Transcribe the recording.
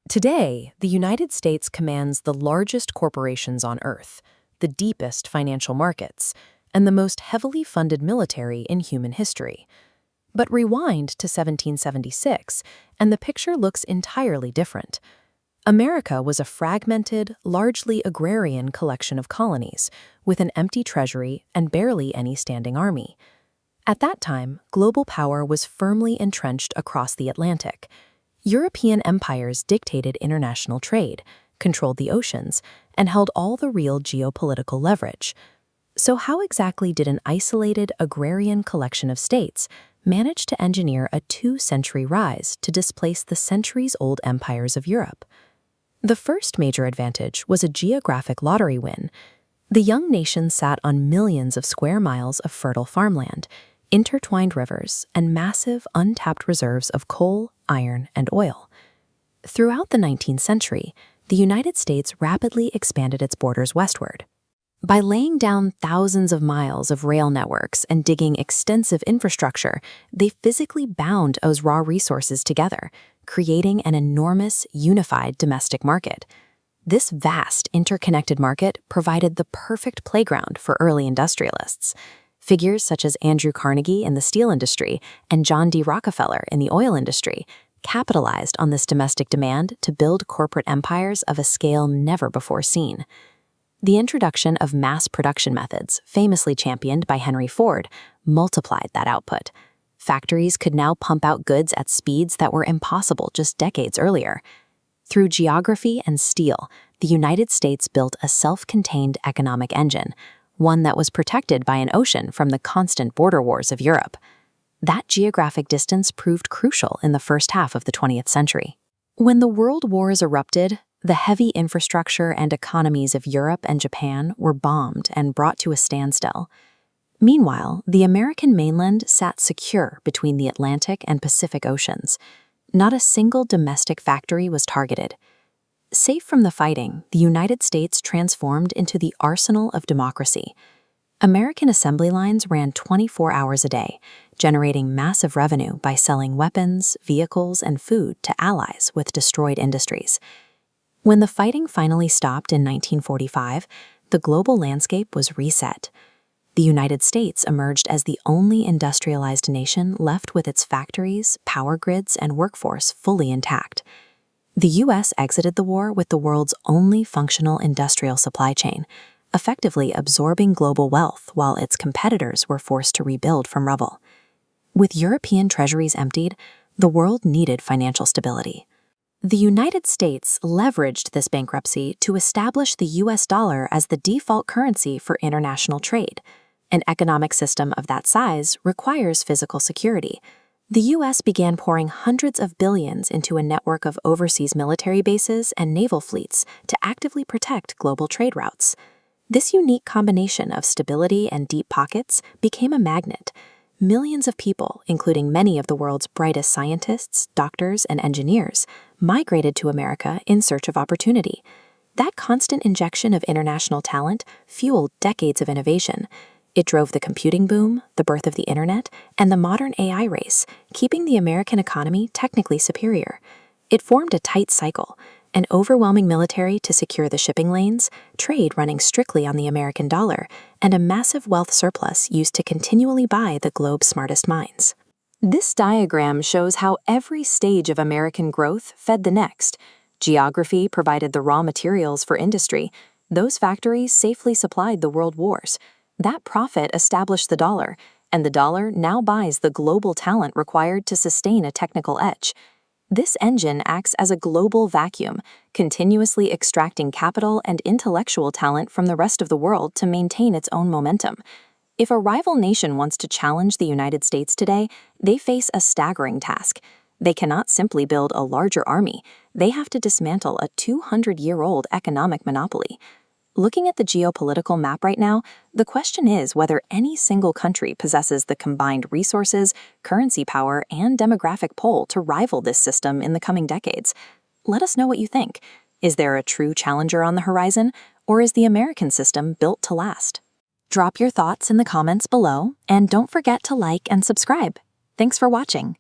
Today, the United States commands the largest corporations on Earth, the deepest financial markets, and the most heavily funded military in human history. But rewind to 1776, and the picture looks entirely different. America was a fragmented, largely agrarian collection of colonies, with an empty treasury and barely any standing army. At that time, global power was firmly entrenched across the Atlantic. European empires dictated international trade, controlled the oceans, and held all the real geopolitical leverage. So how exactly did an isolated agrarian collection of states manage to engineer a two-century rise to displace the centuries-old empires of Europe? The first major advantage was a geographic lottery win. The young nation sat on millions of square miles of fertile farmland, intertwined rivers, and massive untapped reserves of coal, iron, and oil. Throughout the 19th century, the United States rapidly expanded its borders westward. By laying down thousands of miles of rail networks and digging extensive infrastructure, they physically bound those raw resources together, creating an enormous, unified domestic market. This vast, interconnected market provided the perfect playground for early industrialists. Figures such as Andrew Carnegie in the steel industry and John D. Rockefeller in the oil industry capitalized on this domestic demand to build corporate empires of a scale never before seen. The introduction of mass production methods, famously championed by Henry Ford, multiplied that output. Factories could now pump out goods at speeds that were impossible just decades earlier. Through geography and steel, the United States built a self-contained economic engine, one that was protected by an ocean from the constant border wars of Europe. That geographic distance proved crucial in the first half of the 20th century. When the world wars erupted, the heavy infrastructure and economies of Europe and Japan were bombed and brought to a standstill. Meanwhile, the American mainland sat secure between the Atlantic and Pacific Oceans. Not a single domestic factory was targeted. Safe from the fighting, the United States transformed into the arsenal of democracy. American assembly lines ran 24 hours a day, generating massive revenue by selling weapons, vehicles, and food to allies with destroyed industries. When the fighting finally stopped in 1945, the global landscape was reset. The United States emerged as the only industrialized nation left with its factories, power grids, and workforce fully intact. The U.S. exited the war with the world's only functional industrial supply chain, effectively absorbing global wealth while its competitors were forced to rebuild from rubble. With European treasuries emptied, the world needed financial stability. The United States leveraged this bankruptcy to establish the U.S. dollar as the default currency for international trade. An economic system of that size requires physical security. The U.S. began pouring hundreds of billions into a network of overseas military bases and naval fleets to actively protect global trade routes. This unique combination of stability and deep pockets became a magnet. Millions of people, including many of the world's brightest scientists, doctors, and engineers, migrated to America in search of opportunity. That constant injection of international talent fueled decades of innovation. It drove the computing boom, the birth of the internet, and the modern AI race, keeping the American economy technically superior. It formed a tight cycle, an overwhelming military to secure the shipping lanes, trade running strictly on the American dollar, and a massive wealth surplus used to continually buy the globe's smartest minds. This diagram shows how every stage of American growth fed the next. Geography provided the raw materials for industry. Those factories safely supplied the world wars. That profit established the dollar, and the dollar now buys the global talent required to sustain a technical edge. This engine acts as a global vacuum, continuously extracting capital and intellectual talent from the rest of the world to maintain its own momentum. If a rival nation wants to challenge the United States today, they face a staggering task. They cannot simply build a larger army. They have to dismantle a 200-year-old economic monopoly. Looking at the geopolitical map right now, the question is whether any single country possesses the combined resources, currency power, and demographic pull to rival this system in the coming decades. Let us know what you think. Is there a true challenger on the horizon, or is the American system built to last? Drop your thoughts in the comments below, and don't forget to like and subscribe. Thanks for watching.